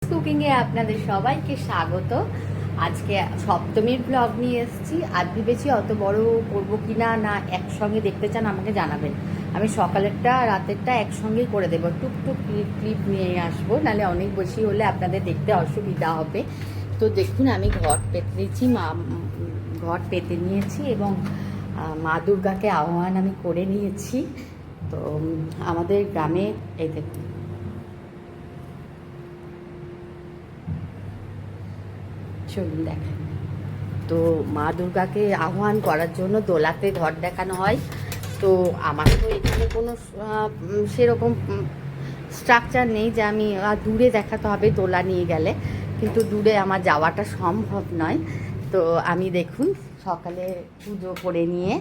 কুকিংয়ে আপনাদের সবাইকে স্বাগত। আজকে সপ্তমীর ব্লগ নিয়ে এসেছি। আজ ভেবেছি অত বড় করবো কিনা, না একসঙ্গে দেখতে চান আমাকে জানাবেন। আমি সকালেরটা রাতেরটা একসঙ্গেই করে দেবো, টুকটুক ক্লিপ নিয়ে আসবো, নাহলে অনেক বেশি হলে আপনাদের দেখতে অসুবিধা হবে। তো দেখুন, আমি ঘট পেতে দিয়েছি, ঘট পেতে নিয়েছি এবং মা দুর্গাকে আহ্বান আমি করে নিয়েছি। তো আমাদের গ্রামে এই দেখুন, চলুন দেখান। তো মা দুর্গাকে আহ্বান করার জন্য দোলাতে ঘট দেখানো হয়। তো আমার তো এখানে কোনো সেরকম স্ট্রাকচার নেই যে আমি দূরে দেখাতে হবে দোলা নিয়ে গেলে, কিন্তু দূরে আমার যাওয়াটা সম্ভব নয়। তো আমি দেখুন সকালে পুজো করে নিয়ে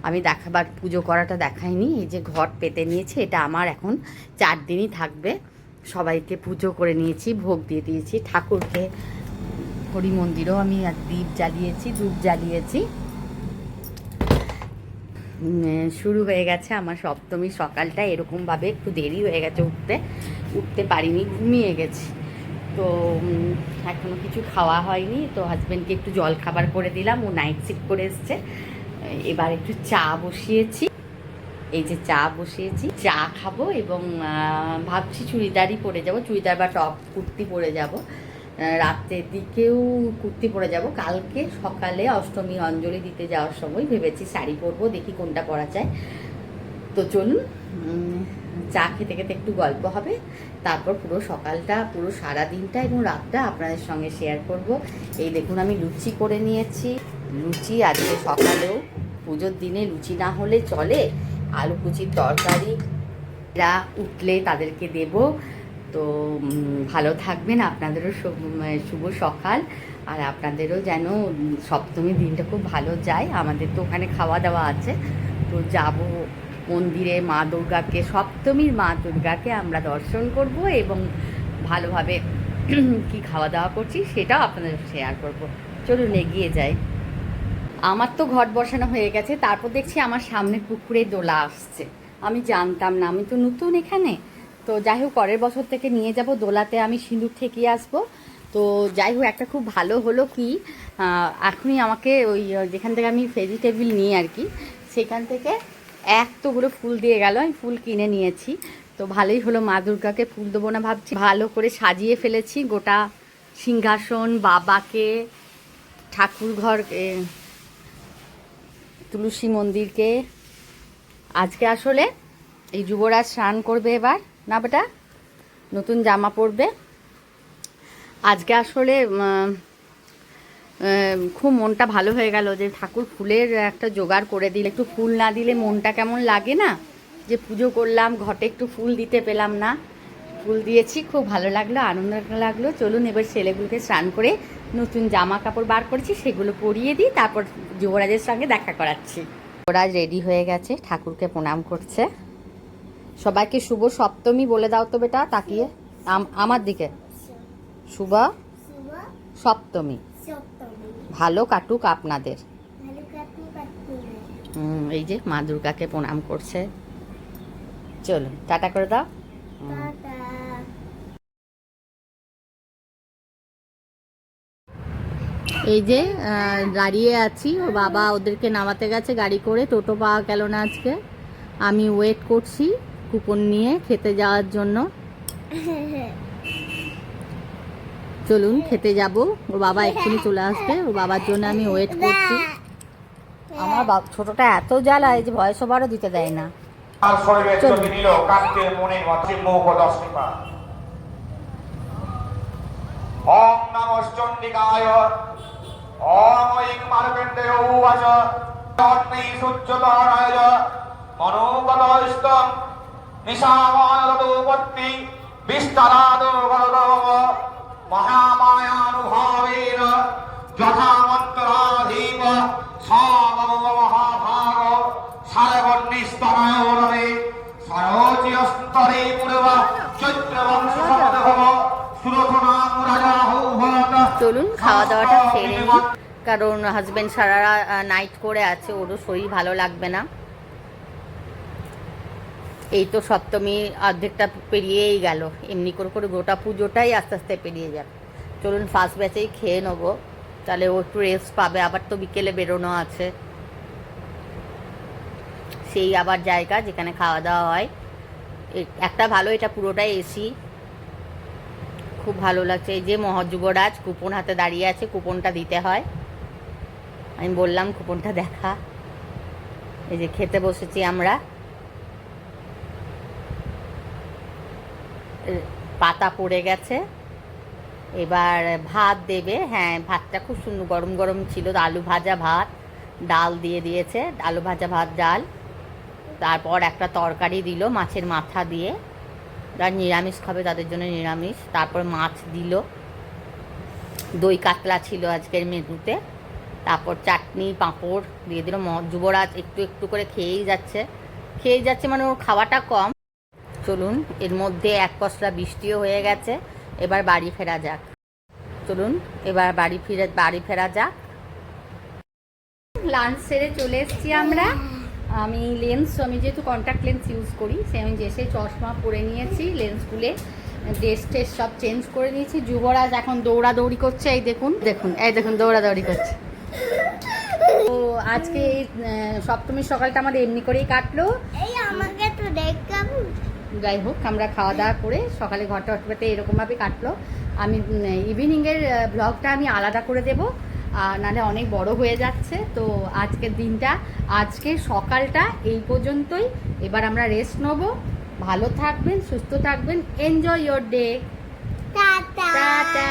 আমি দেখাবার, পুজো করাটা দেখাইনি, এই যে ঘট পেতে নিয়েছি, এটা আমার এখন 4 দিনই থাকবে। সবাইকে পুজো করে নিয়েছি, ভোগ দিয়ে দিয়েছি, ঠাকুরকে হরি মন্দিরেও আমি দীপ জ্বালিয়েছি, ধূপ জ্বালিয়েছি। শুরু হয়ে গেছে আমার সপ্তমী সকালটা এরকমভাবে। একটু দেরি হয়ে গেছে উঠতে পারিনি, ঘুমিয়ে গেছি। তো এখনও কিছু খাওয়া হয়নি। তো হাজব্যান্ডকে একটু জল খাবার করে দিলাম, ও নাইট শিফট করে এসছে। এবার একটু চা বসিয়েছি, এই যে চা বসিয়েছি, চা খাবো এবং ভাবছি চুড়িদারই পরে যাব, চুড়িদার বা টপ কুর্তি পরে যাব। রাতের দিকেও কুর্তি পরে যাব। কালকে সকালে অষ্টমী অঞ্জলি দিতে যাওয়ার সময় ভেবেছি শাড়ি পরবো, দেখি কোনটা পরা যায়। তো চলুন, চা খেতে খেতে একটু গল্প হবে, তারপর পুরো সকালটা, পুরো সারা দিনটা এবং রাতটা আপনাদের সঙ্গে শেয়ার করব। এই দেখুন, আমি লুচি করে নিয়েছি। লুচি আজকে সকালেও, পুজোর দিনে লুচি না হলে চলে, আলু কুচির তরকারি এরা উঠলে তাদেরকে দেব। তো ভালো থাকবেন, আপনাদেরও শুভ সকাল, আর আপনাদেরও যেন সপ্তমীর দিনটা খুব ভালো যায়। আমাদের তো ওখানে খাওয়া দাওয়া আছে, তো যাব মন্দিরে, মা দুর্গাকে, সপ্তমীর মা দুর্গাকে আমরা দর্শন করব এবং ভালোভাবে কি খাওয়া দাওয়া করছি সেটাও আপনাদের শেয়ার করব। চলুন এগিয়ে যাই। আমার তো ঘট বসানো হয়ে গেছে, তারপর দেখছি আমার সামনের পুকুরে দোলা আসছে। আমি জানতাম না, আমি তো নতুন এখানে। তো যাই হোক, পরের বছর থেকে নিয়ে যাব দোলাতে, আমি সিঁদুর ঠেকিয়ে আসবো। তো যাই হোক, একটা খুব ভালো হলো কি, এখনই আমাকে ওই যেখান থেকে আমি ভেজিটেবিল নিই আর কি, সেখান থেকে এতগুলো ফুল দিয়ে গেল। আমি ফুল কিনে নিয়েছি, তো ভালোই হলো। মা দুর্গাকে ফুল দেবো না ভাবছি, ভালো করে সাজিয়ে ফেলেছি গোটা সিংহাসন, বাবাকে, ঠাকুর ঘর, তুলসী মন্দিরকে। আজকে আসলে এই যুবরাজ স্নান করবে এবার, না বেটা, নতুন জামা পরবে। আজকে আসলে খুব মনটা ভালো হয়ে গেল যে ঠাকুর ফুলের একটা জোগাড় করে দিলে। একটু ফুল না দিলে মনটা কেমন লাগে না, যে পুজো করলাম, ঘটে একটু ফুল দিতে পেলাম না। ফুল দিয়েছি, খুব ভালো লাগলো, আনন্দ লাগলো। চলুন এবার ছেলেগুলোকে স্নান করে নতুন জামা কাপড় বার করেছি, সেগুলো পরিয়ে দিই, তারপর যুবরাজের সঙ্গে দেখা করাচ্ছি। যুবরাজ রেডি হয়ে গেছে, ঠাকুরকে প্রণাম করছে। সবাইকে শুভ সপ্তমী বলে দাও তো বেটা, তাকিয়ে আমার দিকে। শুভ সপ্তমী, ভালো কাটুক আপনাদের। এই যে মা দুর্গাকে প্রণাম করছে। চলুন টাটা করে দাও। এই যে দাঁড়িয়ে আছি, ও বাবা ওদেরকে নামাতে গেছে গাড়ি করে, টোটো পাওয়া গেল না আজকে। আমি ওয়েট করছি কুপন নিয়ে খেতে যাওয়ার জন্য। চলুন খেতে যাব, ওর বাবা এক্ষুনি চলে আসবে, ওর বাবার জন্য আমি ওয়েট করছি। আমার ছোটটা এত জ্বালায় যে ভয়েস ওভারও দিতে দেয় না। ওম নমঃ চণ্ডিকায় ওম ঐং মার্কণ্ডেয় উবাচ তন্মৈ সূর্যতারায় মনোগতস্তং নিশামানতোপত্তি বিস্তারাদো গরদম মহামায়ানুভাবেন যথা মন্ত্রাধীপ সামম মহাভাগ সারবর্ণিস্তরায়োরবে সরোচিয়স্তরে পূর্ব চৈত্রবংশ সমদভব। চলুন খাওয়া দাওয়াটা সেরে নিই, কারণ হাজব্যান্ড সারা নাইট করে আছে, ওরও শরীর ভালো লাগবে না। এই তো সপ্তমী অর্ধেকটা পেরিয়েই গেল, এমনি করে করে গোটা পুজোটাই আস্তে আস্তে পেরিয়ে যাবে। চলুন ফার্স্ট ব্যাচেই খেয়ে নেবো, তাহলে ও একটু রেস্ট পাবে, আবার তো বিকেলে বেরোনো আছে। সেই আবার জায়গা যেখানে খাওয়া দাওয়া হয়, একটা ভালো, এটা পুরোটাই এসি, খুব ভালো লাগছে। এই যে মহাযুবরাজ কুপন হাতে দাঁড়িয়ে আছে, কুপনটা দিতে হয়, আমি বললাম কুপনটা দেখা। এই যে খেতে বসেছি আমরা, পাতা পড়ে গেছে, এবার ভাত দেবে। হ্যাঁ, ভাতটা খুব সুন্দর গরম গরম ছিল, আলু ভাজা ভাত, ডাল দিয়ে দিয়েছে, আলু ভাজা ভাত ডাল, তারপর একটা তরকারি দিল মাছের মাথা দিয়ে, যারা নিরামিষ খাবে তাদের জন্য নিরামিষ, তারপর মাছ দিল, দই কাতলা ছিল আজকের মেনুতে, তারপর চাটনি পাঁপড় দিয়ে দিল। যুবরাজ একটু একটু করে খেয়েই যাচ্ছে, মানে ওর খাওয়াটা কম। চলুন, এর মধ্যে এক পশলা বৃষ্টিও হয়ে গেছে, এবার বাড়ি ফেরা যাক। চলুন এবার বাড়ি ফেরা যাক। লাঞ্চ সেরে চলে এসেছি আমরা। আমি যেহেতু কন্ট্যাক্ট লেন্স ইউজ করি, আমি এসে চশমা পরে নিয়েছি, লেন্স খুলে ড্রেস টেস সব চেঞ্জ করে নিয়েছি। যুবরাজ এখন দৌড়াদৌড়ি করছে, এই দেখুন দৌড়াদৌড়ি করছে। তো আজকে এই সপ্তমীর সকালটা আমাদের এমনি করেই কাটলো। যাই হোক, আমরা খাওয়া দাওয়া করে সকালে ঘরটা অটপাতে এরকমভাবে কাটলো। আমি ইভিনিংয়ের ব্লগটা আমি আলাদা করে দেবো, নাহলে অনেক বড় হয়ে যাচ্ছে। তো আজকের সকালটা এই পর্যন্তই। এবার আমরা রেস্ট নেবো। ভালো থাকবেন, সুস্থ থাকবেন, এনজয় ইয়োর ডে, টাটা।